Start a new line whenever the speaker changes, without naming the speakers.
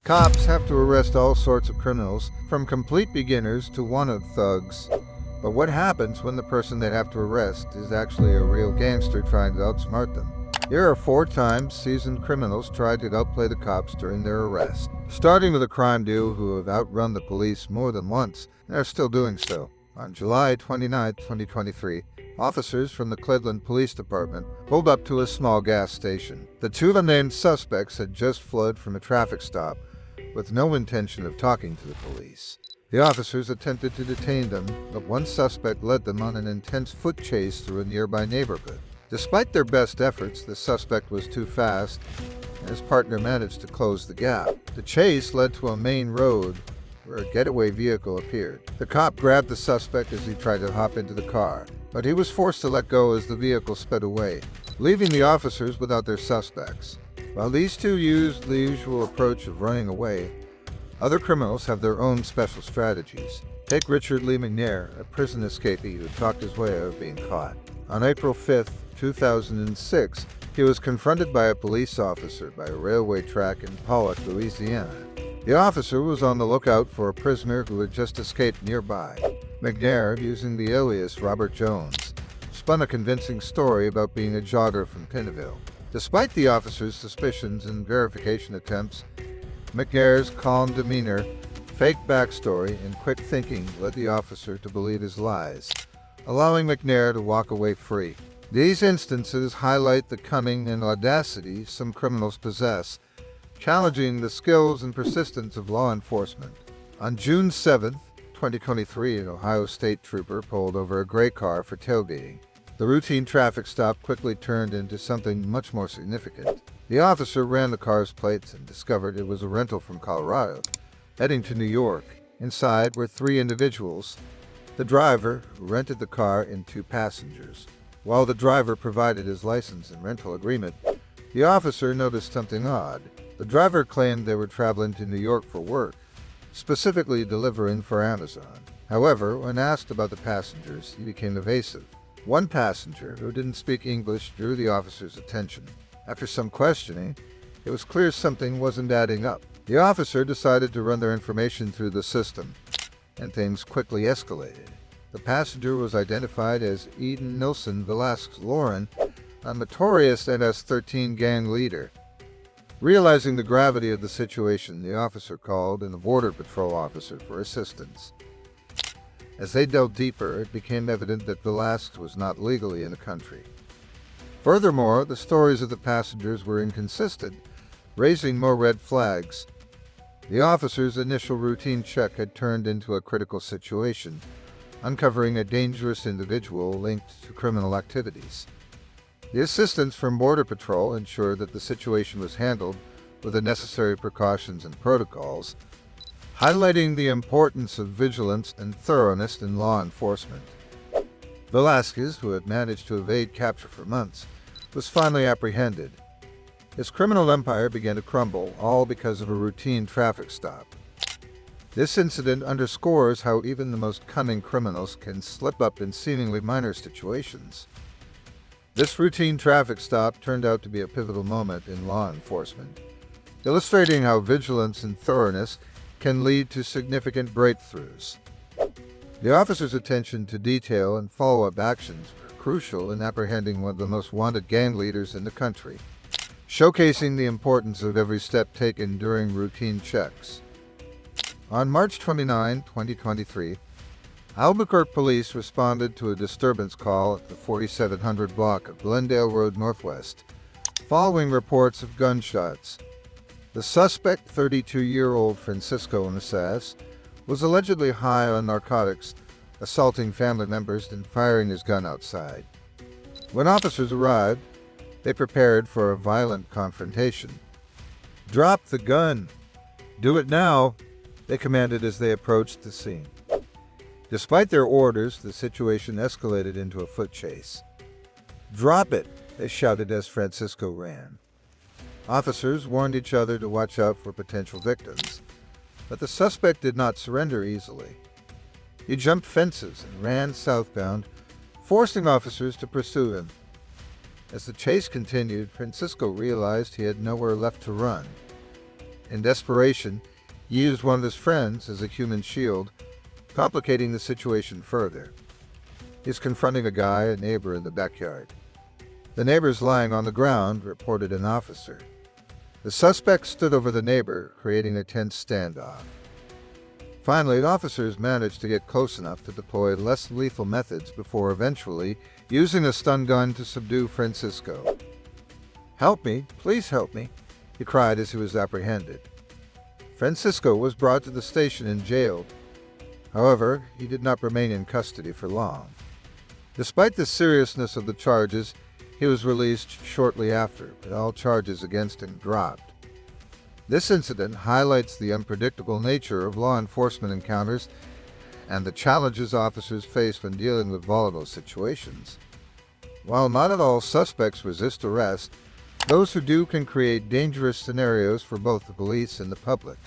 Cops have to arrest all sorts of criminals, from complete beginners to wanted thugs. But what happens when the person they have to arrest is actually a real gangster trying to outsmart them? Here are 4 times seasoned criminals tried to outplay the cops during their arrest. Starting with a crime duo who have outrun the police more than once and are still doing so. On July 29, 2023, officers from the Gangland Police Department pulled up to a small gas station. The 2 unnamed suspects had just fled from a traffic stop with no intention of talking to the police. The officers attempted to detain them, but one suspect led them on an intense foot chase through a nearby neighborhood. Despite their best efforts, the suspect was too fast, and his partner managed to close the gap. The chase led to a main road where a getaway vehicle appeared. The cop grabbed the suspect as he tried to hop into the car, but he was forced to let go as the vehicle sped away, leaving the officers without their suspects. While these 2 used the usual approach of running away, other criminals have their own special strategies. Take Richard Lee McNair, a prison escapee who talked his way out of being caught. On April 5, 2006, he was confronted by a police officer by a railway track in Pollock, Louisiana. The officer was on the lookout for a prisoner who had just escaped nearby. McNair, using the alias Robert Jones, spun a convincing story about being a jogger from Pineville. Despite the officer's suspicions and verification attempts, McNair's calm demeanor, fake backstory, and quick thinking led the officer to believe his lies, allowing McNair to walk away free. These instances highlight the cunning and audacity some criminals possess, challenging the skills and persistence of law enforcement. On June 7, 2023, an Ohio State trooper pulled over a gray car for tailgating. The routine traffic stop quickly turned into something much more significant. The officer ran the car's plates and discovered it was a rental from Colorado, heading to New York. Inside were 3 individuals, the driver, who rented the car, and 2 passengers. While the driver provided his license and rental agreement, the officer noticed something odd. The driver claimed they were traveling to New York for work, specifically delivering for Amazon. However, when asked about the passengers, he became evasive. One passenger, who didn't speak English, drew the officer's attention. After some questioning, it was clear something wasn't adding up. The officer decided to run their information through the system, and things quickly escalated. The passenger was identified as Eden Nilsson Velasquez Lauren, a notorious NS-13 gang leader. Realizing the gravity of the situation, the officer called in a border patrol officer for assistance. As they delved deeper, it became evident that Velasquez was not legally in the country. Furthermore, the stories of the passengers were inconsistent, raising more red flags. The officer's initial routine check had turned into a critical situation, uncovering a dangerous individual linked to criminal activities. The assistants from Border Patrol ensured that the situation was handled with the necessary precautions and protocols, highlighting the importance of vigilance and thoroughness in law enforcement. Velasquez, who had managed to evade capture for months, was finally apprehended. His criminal empire began to crumble, all because of a routine traffic stop. This incident underscores how even the most cunning criminals can slip up in seemingly minor situations. This routine traffic stop turned out to be a pivotal moment in law enforcement, illustrating how vigilance and thoroughness can lead to significant breakthroughs. The officer's attention to detail and follow-up actions were crucial in apprehending one of the most wanted gang leaders in the country, showcasing the importance of every step taken during routine checks. On March 29, 2023, Albuquerque police responded to a disturbance call at the 4700 block of Glendale Road Northwest, following reports of gunshots. The suspect, 32-year-old Francisco Macias, was allegedly high on narcotics, assaulting family members and firing his gun outside. When officers arrived, they prepared for a violent confrontation. "Drop the gun! Do it now!" they commanded as they approached the scene. Despite their orders, the situation escalated into a foot chase. "Drop it!" they shouted as Francisco ran. Officers warned each other to watch out for potential victims, but the suspect did not surrender easily. He jumped fences and ran southbound, forcing officers to pursue him. As the chase continued, Francisco realized he had nowhere left to run. In desperation, he used one of his friends as a human shield, complicating the situation further. He's confronting a neighbor in the backyard. The neighbor's lying on the ground, reported an officer. The suspect stood over the neighbor, creating a tense standoff. Finally, officers managed to get close enough to deploy less lethal methods before eventually using a stun gun to subdue Francisco. "Help me, please help me," he cried as he was apprehended. Francisco was brought to the station and jailed. However, he did not remain in custody for long. Despite the seriousness of the charges, he was released shortly after, but all charges against him dropped. This incident highlights the unpredictable nature of law enforcement encounters and the challenges officers face when dealing with volatile situations. While not all suspects resist arrest, those who do can create dangerous scenarios for both the police and the public.